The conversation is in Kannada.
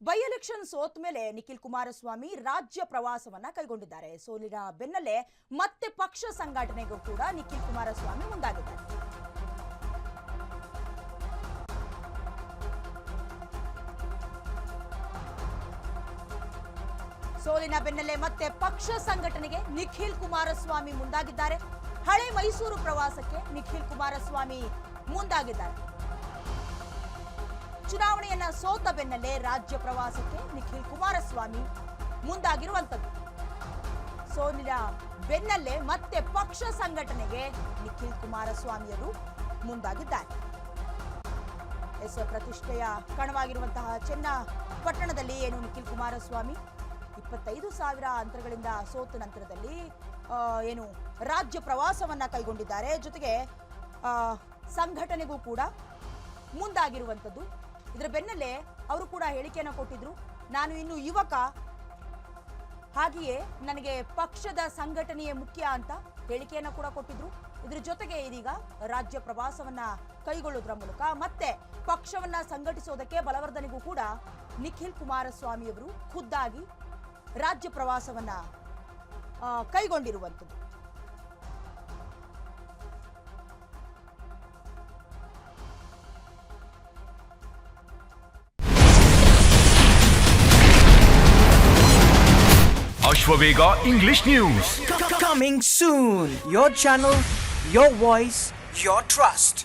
ಬೈ ಎಲೆಕ್ಷನ್ ಸೋತ ಮೇಲೆ ನಿಖಿಲ್ ಕುಮಾರಸ್ವಾಮಿ ರಾಜ್ಯ ಪ್ರವಾಸವನ್ನ ಕೈಗೊಂಡಿದ್ದಾರೆ. ಸೋಲಿನ ಬೆನ್ನಲ್ಲೇ ಮತ್ತೆ ಪಕ್ಷ ಸಂಘಟನೆಗೂ ಕೂಡ ನಿಖಿಲ್ ಕುಮಾರಸ್ವಾಮಿ ಮುಂದಾಗಿದ್ದಾರೆ. ಸೋಲಿನ ಬೆನ್ನಲ್ಲೇ ಮತ್ತೆ ಪಕ್ಷ ಸಂಘಟನೆಗೆ ನಿಖಿಲ್ ಕುಮಾರಸ್ವಾಮಿ ಮುಂದಾಗಿದ್ದಾರೆ. ಹಳೆ ಮೈಸೂರು ಪ್ರವಾಸಕ್ಕೆ ನಿಖಿಲ್ ಕುಮಾರಸ್ವಾಮಿ ಮುಂದಾಗಿದ್ದಾರೆ. ಚುನಾವಣೆಯನ್ನ ಸೋತ ಬೆನ್ನಲ್ಲೇ ರಾಜ್ಯ ಪ್ರವಾಸಕ್ಕೆ ನಿಖಿಲ್ ಕುಮಾರಸ್ವಾಮಿ ಮುಂದಾಗಿರುವಂತದ್ದು. ಸೋಲಿನ ಬೆನ್ನಲ್ಲೇ ಮತ್ತೆ ಪಕ್ಷ ಸಂಘಟನೆಗೆ ನಿಖಿಲ್ ಕುಮಾರಸ್ವಾಮಿಯವರು ಮುಂದಾಗಿದ್ದಾರೆ. ಪ್ರತಿಷ್ಠೆಯ ಕಣವಾಗಿರುವಂತಹ ಚನ್ನಪಟ್ಟಣದಲ್ಲಿ ಏನು ನಿಖಿಲ್ ಕುಮಾರಸ್ವಾಮಿ 25,000 ಅಂತರಗಳಿಂದ ಸೋತ ನಂತರದಲ್ಲಿ ಏನು ರಾಜ್ಯ ಪ್ರವಾಸವನ್ನ ಕೈಗೊಂಡಿದ್ದಾರೆ. ಜೊತೆಗೆ ಸಂಘಟನೆಗೂ ಕೂಡ ಮುಂದಾಗಿರುವಂತದ್ದು. ಇದರ ಬೆನ್ನಲ್ಲೇ ಅವರು ಕೂಡ ಹೇಳಿಕೆಯನ್ನು ಕೊಟ್ಟಿದ್ರು, ನಾನು ಇನ್ನು ಯುವಕ, ಹಾಗೆಯೇ ನನಗೆ ಪಕ್ಷದ ಸಂಘಟನೆಯೇ ಮುಖ್ಯ ಅಂತ ಹೇಳಿಕೆಯನ್ನು ಕೂಡ ಕೊಟ್ಟಿದ್ರು. ಇದರ ಜೊತೆಗೆ ಇದೀಗ ರಾಜ್ಯ ಪ್ರವಾಸವನ್ನ ಕೈಗೊಳ್ಳುವುದರ ಮೂಲಕ ಮತ್ತೆ ಪಕ್ಷವನ್ನ ಸಂಘಟಿಸೋದಕ್ಕೆ ಬಲವರ್ಧನೆಗೂ ಕೂಡ ನಿಖಿಲ್ ಕುಮಾರಸ್ವಾಮಿ ಅವರು ಖುದ್ದಾಗಿ ರಾಜ್ಯ ಪ್ರವಾಸವನ್ನ ಕೈಗೊಂಡಿರುವಂಥದ್ದು. Ashwavega English News. Coming soon. Your channel, your voice, your trust.